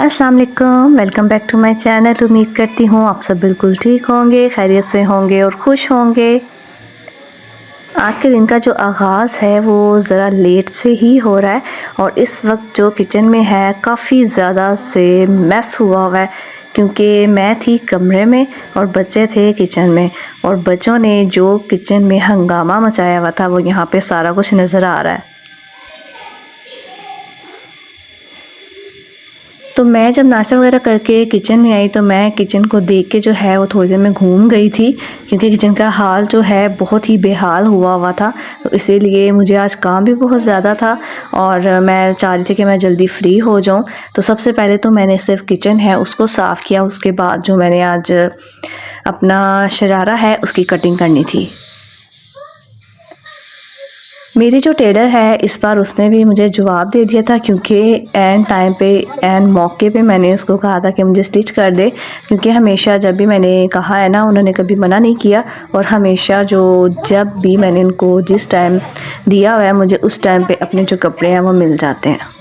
अस्सलाम वालेकुम, welcome back to my channel. उम्मीद करती हूँ आप सब बिल्कुल ठीक होंगे, खैरियत से होंगे और खुश होंगे। आज के दिन का जो आगाज़ है वो ज़रा लेट से ही हो रहा है और इस वक्त जो किचन में है काफ़ी ज़्यादा से मैस हुआ हुआ है, क्योंकि मैं थी कमरे में और बच्चे थे किचन में, और बच्चों ने जो किचन में हंगामा मचाया हुआ था वो यहाँ पे सारा कुछ नज़र आ रहा है। तो मैं जब नाश्ता वगैरह करके किचन में आई तो मैं किचन को देख के जो है वो थोड़ी देर में घूम गई थी, क्योंकि किचन का हाल जो है बहुत ही बेहाल हुआ हुआ था। तो इसीलिए मुझे आज काम भी बहुत ज़्यादा था और मैं चाह रही थी कि मैं जल्दी फ्री हो जाऊं। तो सबसे पहले तो मैंने सिर्फ किचन है उसको साफ़ किया, उसके बाद जो मैंने आज अपना शरारा है उसकी कटिंग करनी थी। मेरी जो टेलर है इस बार उसने भी मुझे जवाब दे दिया था, क्योंकि एन टाइम पे एन मौके पे मैंने उसको कहा था कि मुझे स्टिच कर दे, क्योंकि हमेशा जब भी मैंने कहा है ना उन्होंने कभी मना नहीं किया, और हमेशा जब भी मैंने उनको जिस टाइम दिया हुआ है मुझे उस टाइम पे अपने जो कपड़े हैं वो मिल जाते हैं।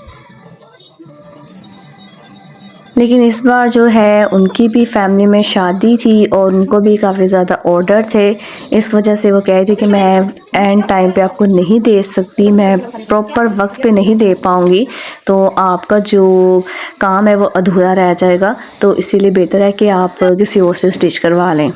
लेकिन इस बार जो है उनकी भी फैमिली में शादी थी और उनको भी काफ़ी ज़्यादा ऑर्डर थे, इस वजह से वो कह रही थी कि मैं एंड टाइम पे आपको नहीं दे सकती, मैं प्रॉपर वक्त पे नहीं दे पाऊँगी, तो आपका जो काम है वो अधूरा रह जाएगा, तो इसीलिए बेहतर है कि आप किसी और से स्टिच करवा लें।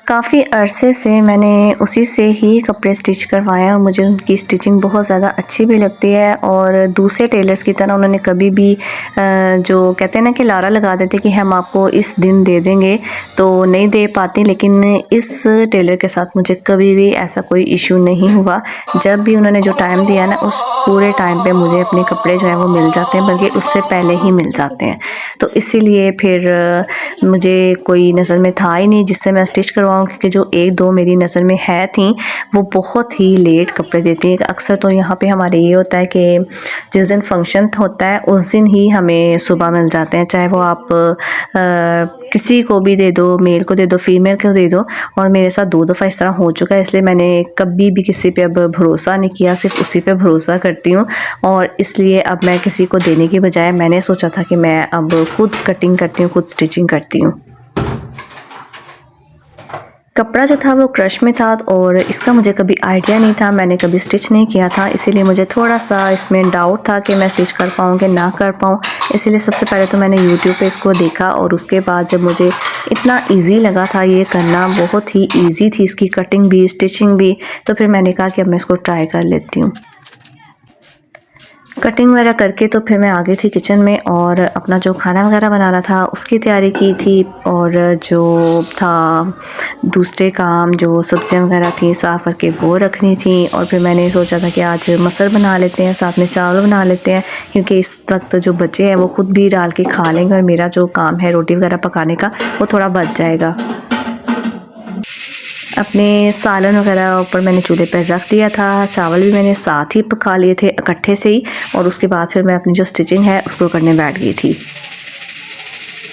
काफ़ी अरसे से मैंने उसी से ही कपड़े स्टिच करवाए हैं और मुझे उनकी स्टिचिंग बहुत ज़्यादा अच्छी भी लगती है, और दूसरे टेलर्स की तरह उन्होंने कभी भी जो कहते हैं ना कि लारा लगा देते कि हम आपको इस दिन दे देंगे, तो नहीं दे पाती। लेकिन इस टेलर के साथ मुझे कभी भी ऐसा कोई इशू नहीं हुआ। जब भी उन्होंने जो टाइम दिया ना उस पूरे टाइम पे मुझे अपने कपड़े जो है वो मिल जाते हैं, बल्कि उससे पहले ही मिल जाते हैं। तो इसीलिए फिर मुझे कोई नज़र में था ही नहीं जिससे मैं स्टिच करवाऊँ, क्योंकि जो एक दो मेरी नज़र में है थी वो बहुत ही लेट कपड़े देती हैं। अक्सर तो यहाँ पे हमारे ये होता है कि जिस दिन फंक्शन होता है उस दिन ही हमें सुबह मिल जाते हैं, चाहे वो आप किसी को भी दे दो, मेल को दे दो, फीमेल को दे दो। और मेरे साथ 2 दफ़ा इस तरह हो चुका है, इसलिए मैंने कभी भी किसी पे अब भरोसा नहीं किया, सिर्फ उसी पे भरोसा करती हूँ। और इसलिए अब मैं किसी को देने की बजाय मैंने सोचा था कि मैं अब खुद कटिंग करती हूँ, खुद स्टिचिंग करती हूँ। कपड़ा जो था वो क्रश में था और इसका मुझे कभी आइडिया नहीं था, मैंने कभी स्टिच नहीं किया था, इसीलिए मुझे थोड़ा सा इसमें डाउट था कि मैं स्टिच कर पाऊँ कि ना कर पाऊँ। इसीलिए सबसे पहले तो मैंने यूट्यूब पे इसको देखा, और उसके बाद जब मुझे इतना इजी लगा था ये करना, बहुत ही इजी थी इसकी कटिंग भी स्टिचिंग भी, तो फिर मैंने कहा कि अब मैं इसको ट्राई कर लेती हूँ। कटिंग वगैरह करके तो फिर मैं आ गई थी किचन में और अपना जो खाना वगैरह बनाना था उसकी तैयारी की थी, और जो था दूसरे काम जो सब्जियां वगैरह थी साफ़ करके वो रखनी थी। और फिर मैंने सोचा था कि आज मसर बना लेते हैं, साथ में चावल बना लेते हैं, क्योंकि इस वक्त जो बच्चे हैं वो ख़ुद भी डाल के खा लेंगे और मेरा जो काम है रोटी वगैरह पकाने का वो थोड़ा बच जाएगा। अपने सालन वगैरह ऊपर मैंने चूल्हे पर रख दिया था, चावल भी मैंने साथ ही पका लिए थे इकट्ठे से ही, और उसके बाद फिर मैं अपनी जो स्टिचिंग है उसको करने बैठ गई थी।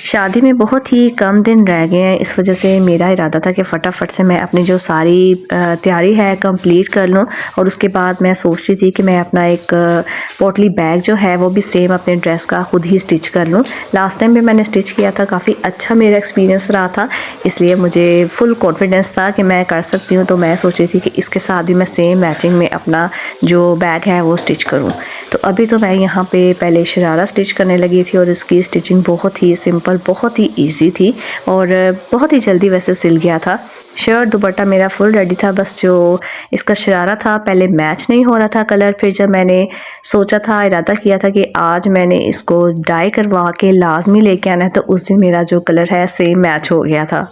शादी में बहुत ही कम दिन रह गए हैं, इस वजह से मेरा इरादा था कि फ़टाफट से मैं अपनी जो सारी तैयारी है कंप्लीट कर लूँ। और उसके बाद मैं सोच रही थी कि मैं अपना एक पोटली बैग जो है वो भी सेम अपने ड्रेस का खुद ही स्टिच कर लूँ। लास्ट टाइम भी मैंने स्टिच किया था, काफ़ी अच्छा मेरा एक्सपीरियंस रहा था, इसलिए मुझे फुल कॉन्फिडेंस था कि मैं कर सकती हूँ। तो मैं सोच रही थी कि इसके साथ भी मैं सेम मैचिंग में अपना जो बैग है वो स्टिच करूँ। तो अभी तो मैं यहाँ पे पहले शरारा स्टिच करने लगी थी, और इसकी स्टिचिंग बहुत ही सिंपल, बहुत ही इजी थी और बहुत ही जल्दी वैसे सिल गया था। शर्ट दुपट्टा मेरा फुल रेडी था, बस जो इसका शरारा था पहले मैच नहीं हो रहा था कलर। फिर जब मैंने सोचा था, इरादा किया था कि आज मैंने इसको डाई करवा के लाजमी लेके आना है, तो उस दिन मेरा जो कलर है सेम मैच हो गया था।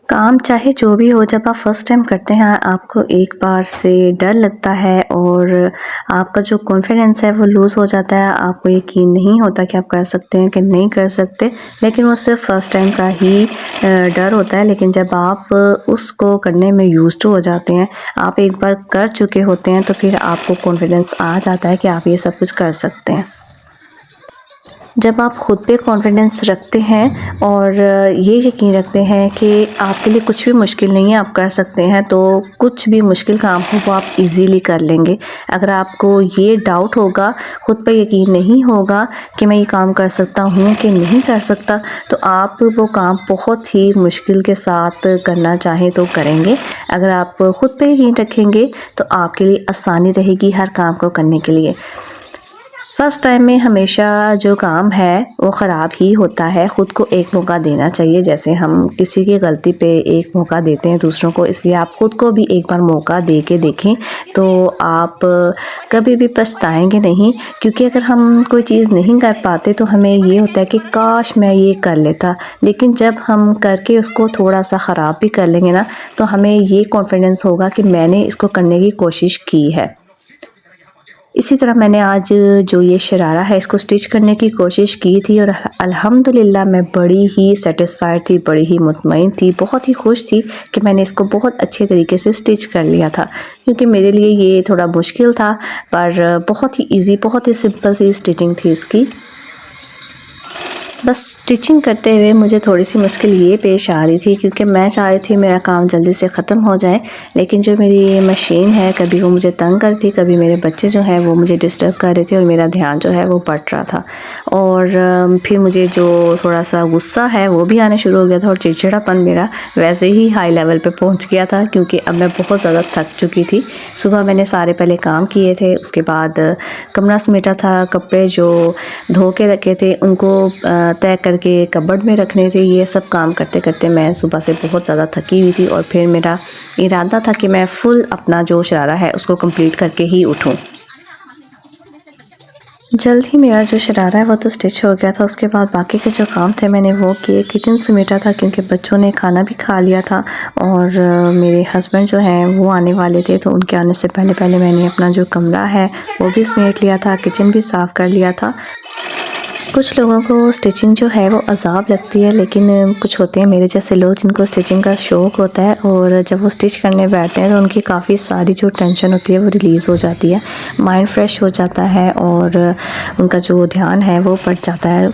काम चाहे जो भी हो, जब आप फर्स्ट टाइम करते हैं आपको एक बार से डर लगता है और आपका जो कॉन्फिडेंस है वो लूज़ हो जाता है, आपको यकीन नहीं होता कि आप कर सकते हैं कि नहीं कर सकते। लेकिन वो सिर्फ फर्स्ट टाइम का ही डर होता है, लेकिन जब आप उसको करने में यूज्ड हो जाते हैं, आप एक बार कर चुके होते हैं, तो फिर आपको कॉन्फिडेंस आ जाता है कि आप ये सब कुछ कर सकते हैं। जब आप ख़ुद पे कॉन्फिडेंस रखते हैं और ये यकीन रखते हैं कि आपके लिए कुछ भी मुश्किल नहीं है, आप कर सकते हैं, तो कुछ भी मुश्किल काम हो वो आप इजीली कर लेंगे। अगर आपको ये डाउट होगा, ख़ुद पे यकीन नहीं होगा कि मैं ये काम कर सकता हूँ कि नहीं कर सकता, तो आप वो काम बहुत ही मुश्किल के साथ करना चाहें तो करेंगे। अगर आप ख़ुद पे यकीन रखेंगे तो आपके लिए आसानी रहेगी हर काम को करने के लिए। फ़र्स्ट टाइम में हमेशा जो काम है वो ख़राब ही होता है। ख़ुद को एक मौका देना चाहिए, जैसे हम किसी की गलती पे एक मौका देते हैं दूसरों को, इसलिए आप ख़ुद को भी एक बार मौका दे के देखें तो आप कभी भी पछताएंगे नहीं। क्योंकि अगर हम कोई चीज़ नहीं कर पाते तो हमें ये होता है कि काश मैं ये कर लेता, लेकिन जब हम करके उसको थोड़ा सा ख़राब भी कर लेंगे ना, तो हमें ये कॉन्फिडेंस होगा कि मैंने इसको करने की कोशिश की है। इसी तरह मैंने आज जो ये शरारा है इसको स्टिच करने की कोशिश की थी और अल्हम्दुलिल्लाह मैं बड़ी ही सेटिस्फाइड थी, बड़ी ही मुतमईन थी, बहुत ही खुश थी कि मैंने इसको बहुत अच्छे तरीके से स्टिच कर लिया था। क्योंकि मेरे लिए ये थोड़ा मुश्किल था, पर बहुत ही इजी, बहुत ही सिंपल सी स्टिचिंग थी इसकी। बस स्टिचिंग करते हुए मुझे थोड़ी सी मुश्किल ये पेश आ रही थी, क्योंकि मैं चाह रही थी मेरा काम जल्दी से ख़त्म हो जाए, लेकिन जो मेरी मशीन है कभी वो मुझे तंग कर थी, कभी मेरे बच्चे जो हैं वो मुझे डिस्टर्ब कर रहे थे और मेरा ध्यान जो है वो पट रहा था। और फिर मुझे जो थोड़ा सा गुस्सा है वो भी आना शुरू हो गया था और चिड़चिड़ापन मेरा वैसे ही हाई लेवल पे पहुंच गया था, क्योंकि अब मैं बहुत ज़्यादा थक चुकी थी। सुबह मैंने सारे पहले काम किए थे, उसके बाद कमरा समेटा था, कपड़े जो धो के रखे थे उनको तय करके कबर्ड में रखने थे। ये सब काम करते करते मैं सुबह से बहुत ज़्यादा थकी हुई थी और फिर मेरा इरादा था कि मैं फुल अपना जो शरारा है उसको कंप्लीट करके ही उठूँ। जल्द ही मेरा जो शरारा है वो तो स्टिच हो गया था। उसके बाद बाकी के जो काम थे मैंने वो किए, किचन समेटा था क्योंकि बच्चों ने खाना भी खा लिया था और मेरे हस्बैंड जो हैं वो आने वाले थे, तो उनके आने से पहले पहले मैंने अपना जो कमरा है वो भी समेट लिया था, किचन भी साफ़ कर लिया था। कुछ लोगों को स्टिचिंग जो है वो अज़ाब लगती है, लेकिन कुछ होते हैं मेरे जैसे लोग जिनको स्टिचिंग का शौक़ होता है और जब वो स्टिच करने बैठते हैं तो उनकी काफ़ी सारी जो टेंशन होती है वो रिलीज़ हो जाती है, माइंड फ्रेश हो जाता है और उनका जो ध्यान है वो बढ़ जाता है।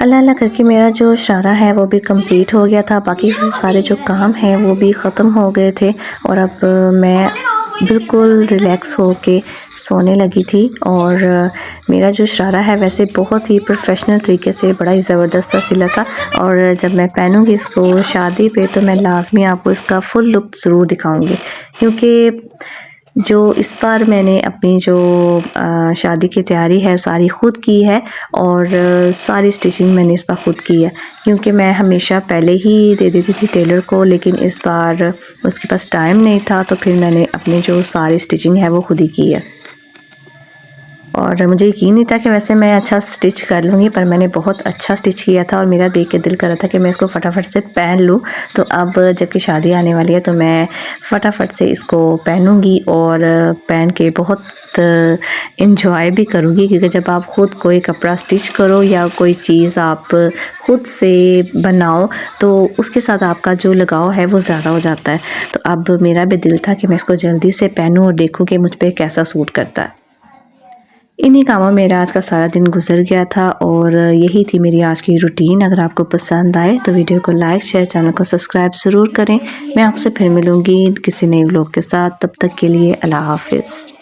अल्लाह अल्लाह करके मेरा जो शरारा है वो भी कंप्लीट हो गया था, बाकी सारे जो काम हैं वो भी ख़त्म हो गए थे और अब मैं बिल्कुल रिलैक्स हो के सोने लगी थी। और मेरा जो शरारा है वैसे बहुत ही प्रोफेशनल तरीके से बड़ा ही ज़बरदस्त सा सिला था और जब मैं पहनूंगी इसको शादी पे तो मैं लाजमी आपको इसका फुल लुक ज़रूर दिखाऊंगी, क्योंकि जो इस बार मैंने अपनी जो शादी की तैयारी है सारी ख़ुद की है और सारी स्टिचिंग मैंने इस बार ख़ुद की है, क्योंकि मैं हमेशा पहले ही दे देती थी टेलर को, लेकिन इस बार उसके पास टाइम नहीं था, तो फिर मैंने अपनी जो सारी स्टिचिंग है वो ख़ुद ही की है। और मुझे यकीन नहीं था कि वैसे मैं अच्छा स्टिच कर लूँगी, पर मैंने बहुत अच्छा स्टिच किया था और मेरा देख के दिल कर रहा था कि मैं इसको फटाफट से पहन लूँ। तो अब जबकि शादी आने वाली है तो मैं फटाफट से इसको पहनूँगी और पहन के बहुत इंजॉय भी करूँगी, क्योंकि जब आप ख़ुद कोई कपड़ा स्टिच करो या कोई चीज़ आप ख़ुद से बनाओ तो उसके साथ आपका जो लगाव है वो ज़्यादा हो जाता है। तो अब मेरा भी दिल था कि मैं इसको जल्दी से पहनूँ और देखूँ कि मुझ पर कैसा सूट करता है। इन्हीं कामों में मेरा आज का सारा दिन गुजर गया था और यही थी मेरी आज की रूटीन। अगर आपको पसंद आए तो वीडियो को लाइक, शेयर, चैनल को सब्सक्राइब ज़रूर करें। मैं आपसे फिर मिलूँगी किसी नए व्लॉग के साथ, तब तक के लिए अल्लाह हाफ़िज़।